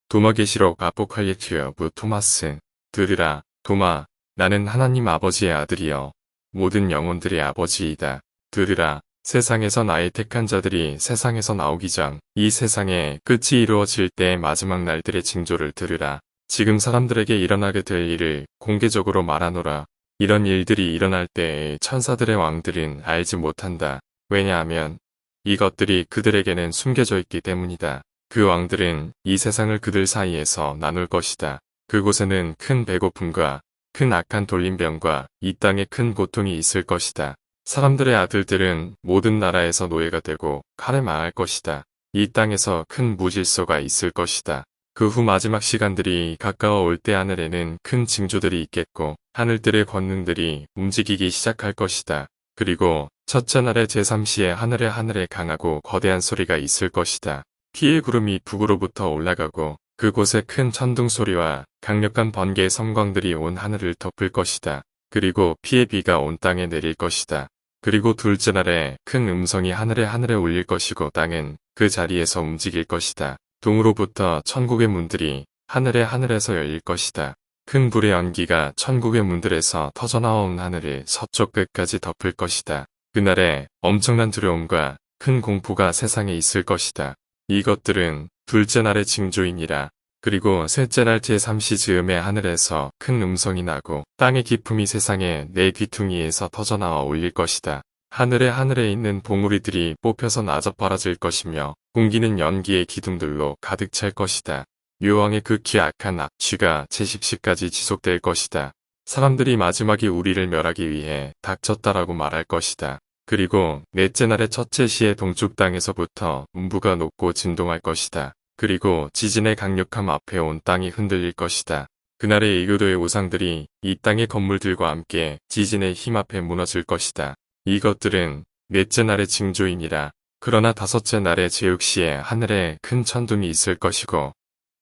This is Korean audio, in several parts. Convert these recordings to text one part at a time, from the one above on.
도마계시록 아포칼립스 오브 토마스. 들으라, 도마, 나는 하나님 아버지의 아들이여. 모든 영혼들의 아버지이다. 들으라, 세상에서 나의 택한 자들이 세상에서 나오기 전 이 세상의 끝이 이루어질 때의 마지막 날들의 징조를 들으라. 지금 사람들에게 일어나게 될 일을 공개적으로 말하노라. 이런 일들이 일어날 때에 천사들의 왕들은 알지 못한다. 왜냐하면 이것들이 그들에게는 숨겨져 있기 때문이다. 그 왕들은 이 세상을 그들 사이에서 나눌 것이다. 그곳에는 큰 배고픔과 큰 악한 돌림병과 이 땅에 큰 고통이 있을 것이다. 사람들의 아들들은 모든 나라에서 노예가 되고 칼에 망할 것이다. 이 땅에서 큰 무질서가 있을 것이다. 그 후 마지막 시간들이 가까워 올 때 하늘에는 큰 징조들이 있겠고 하늘들의 권능들이 움직이기 시작할 것이다. 그리고 첫째 날의 제3시에 하늘에 강하고 거대한 소리가 있을 것이다. 피의 구름이 북으로부터 올라가고 그곳에 큰 천둥 소리와 강력한 번개의 섬광들이 온 하늘을 덮을 것이다. 그리고 피의 비가 온 땅에 내릴 것이다. 그리고 둘째 날에 큰 음성이 하늘에 울릴 것이고 땅은 그 자리에서 움직일 것이다. 동으로부터 천국의 문들이 하늘에서 열릴 것이다. 큰 불의 연기가 천국의 문들에서 터져나온 하늘을 서쪽 끝까지 덮을 것이다. 그날에 엄청난 두려움과 큰 공포가 세상에 있을 것이다. 이것들은 둘째 날의 징조이니라. 그리고 셋째 날 제3시 즈음에 하늘에서 큰 음성이 나고 땅의 기품이 세상에 내 귀퉁이에서 터져나와 올릴 것이다. 하늘에 있는 봉우리들이 뽑혀서 나눠바라질 것이며 공기는 연기의 기둥들로 가득 찰 것이다. 묘왕의 극히 악한 악취가 제10시까지 지속될 것이다. 사람들이 마지막에 우리를 멸하기 위해 닥쳤다라고 말할 것이다. 그리고 넷째 날의 첫째 시의 동쪽 땅에서부터 음부가 녹고 진동할 것이다. 그리고 지진의 강력함 앞에 온 땅이 흔들릴 것이다. 그날의 이교도의 우상들이 이 땅의 건물들과 함께 지진의 힘 앞에 무너질 것이다. 이것들은 넷째 날의 징조이니라. 그러나 다섯째 날의 제6시에 하늘에 큰 천둥이 있을 것이고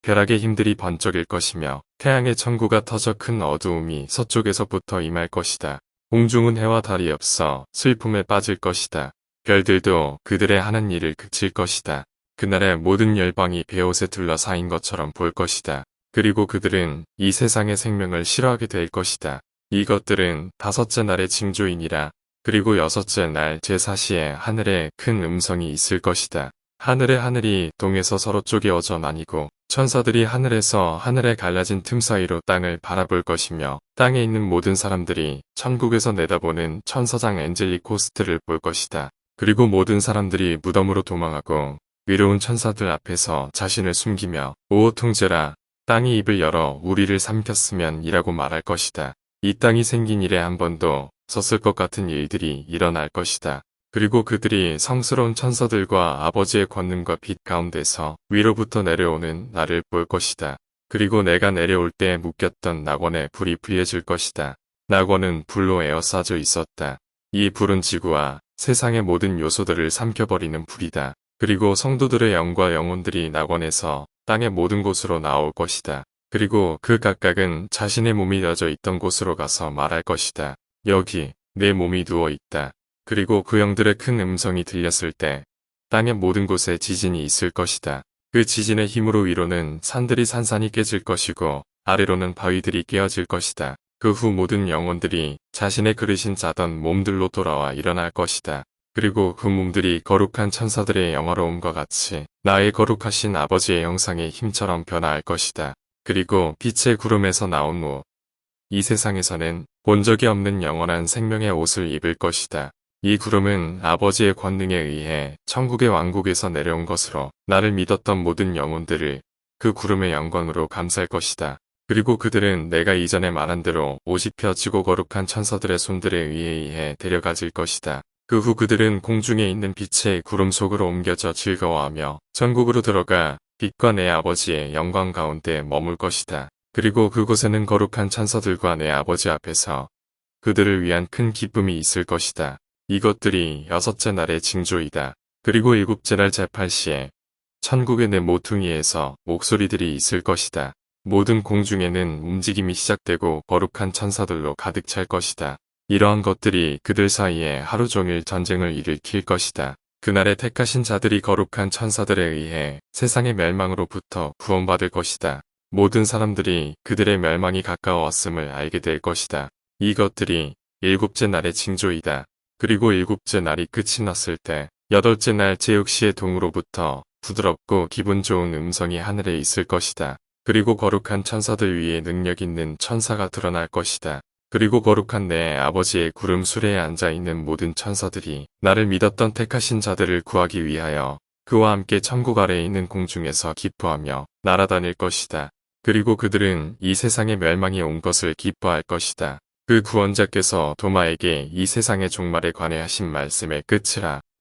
벼락의 힘들이 번쩍일 것이며 태양의 천구가 터져 큰 어두움이 서쪽에서부터 임할 것이다. 공중은 해와 달이 없어 슬픔에 빠질 것이다. 별들도 그들의 하는 일을 그칠 것이다. 그날에 모든 열방이 베옷에 둘러싸인 것처럼 볼 것이다. 그리고 그들은 이 세상의 생명을 싫어하게 될 것이다. 이것들은 다섯째 날의 징조이니라. 그리고 여섯째 날 제4시에 하늘에 큰 음성이 있을 것이다. 하늘이 동에서 서로 쪼개어져 나뉘고 천사들이 하늘에 갈라진 틈 사이로 땅을 바라볼 것이며 땅에 있는 모든 사람들이 천국에서 내다보는 천사장 엔젤릭 호스트를 볼 것이다. 그리고 모든 사람들이 무덤으로 도망하고 위로운 천사들 앞에서 자신을 숨기며 오 통제라, 땅이 입을 열어 우리를 삼켰으면 이라고 말할 것이다. 이 땅이 생긴 이래 한 번도 없었을 것 같은 일들이 일어날 것이다. 그리고 그들이 성스러운 천사들과 아버지의 권능과 빛 가운데서 위로부터 내려오는 나를 볼 것이다. 그리고 내가 내려올 때에 묶였던 낙원에 불이 불려질 것이다. 낙원은 불로 에워싸져 있었다. 이 불은 지구와 세상의 모든 요소들을 삼켜버리는 불이다. 그리고 성도들의 영과 영혼들이 낙원에서 땅의 모든 곳으로 나올 것이다. 그리고 그 각각은 자신의 몸이 여져 있던 곳으로 가서 말할 것이다. 여기 내 몸이 누워 있다. 그리고 그 영들의 큰 음성이 들렸을 때 땅의 모든 곳에 지진이 있을 것이다. 그 지진의 힘으로 위로는 산들이 산산이 깨질 것이고 아래로는 바위들이 깨어질 것이다. 그 후 모든 영혼들이 자신의 그르신 자던 몸들로 돌아와 일어날 것이다. 그리고 그 몸들이 거룩한 천사들의 영화로움과 같이 나의 거룩하신 아버지의 형상의 힘처럼 변화할 것이다. 그리고 빛의 구름에서 나온 후 이 세상에서는 본 적이 없는 영원한 생명의 옷을 입을 것이다. 이 구름은 아버지의 권능에 의해 천국의 왕국에서 내려온 것으로 나를 믿었던 모든 영혼들을 그 구름의 영광으로 감쌀 것이다. 그리고 그들은 내가 이전에 말한 대로 옷이 펴지고 거룩한 천사들의 손들에 의해 데려가질 것이다. 그 후 그들은 공중에 있는 빛의 구름 속으로 옮겨져 즐거워하며 천국으로 들어가 빛과 내 아버지의 영광 가운데 머물 것이다. 그리고 그곳에는 거룩한 천사들과 내 아버지 앞에서 그들을 위한 큰 기쁨이 있을 것이다. 이것들이 여섯째 날의 징조이다. 그리고 일곱째 날 제8시에 천국의 내 모퉁이에서 목소리들이 있을 것이다. 모든 공중에는 움직임이 시작되고 거룩한 천사들로 가득 찰 것이다. 이러한 것들이 그들 사이에 하루 종일 전쟁을 일으킬 것이다. 그날에 택하신 자들이 거룩한 천사들에 의해 세상의 멸망으로부터 구원받을 것이다. 모든 사람들이 그들의 멸망이 가까워왔음을 알게 될 것이다. 이것들이 일곱째 날의 징조이다. 그리고 일곱째 날이 끝이 났을 때 여덟째 날 제육시의 동으로부터 부드럽고 기분 좋은 음성이 하늘에 있을 것이다. 그리고 거룩한 천사들 위에 능력 있는 천사가 드러날 것이다. 그리고 거룩한 내 아버지의 구름 수레에 앉아있는 모든 천사들이 나를 믿었던 택하신 자들을 구하기 위하여 그와 함께 천국 아래에 있는 공중에서 기뻐하며 날아다닐 것이다. 그리고 그들은 이 세상의 멸망이 온 것을 기뻐할 것이다. 그 구원자께서 도마에게 이 세상의 종말에 관해 하신 말씀의 끝이라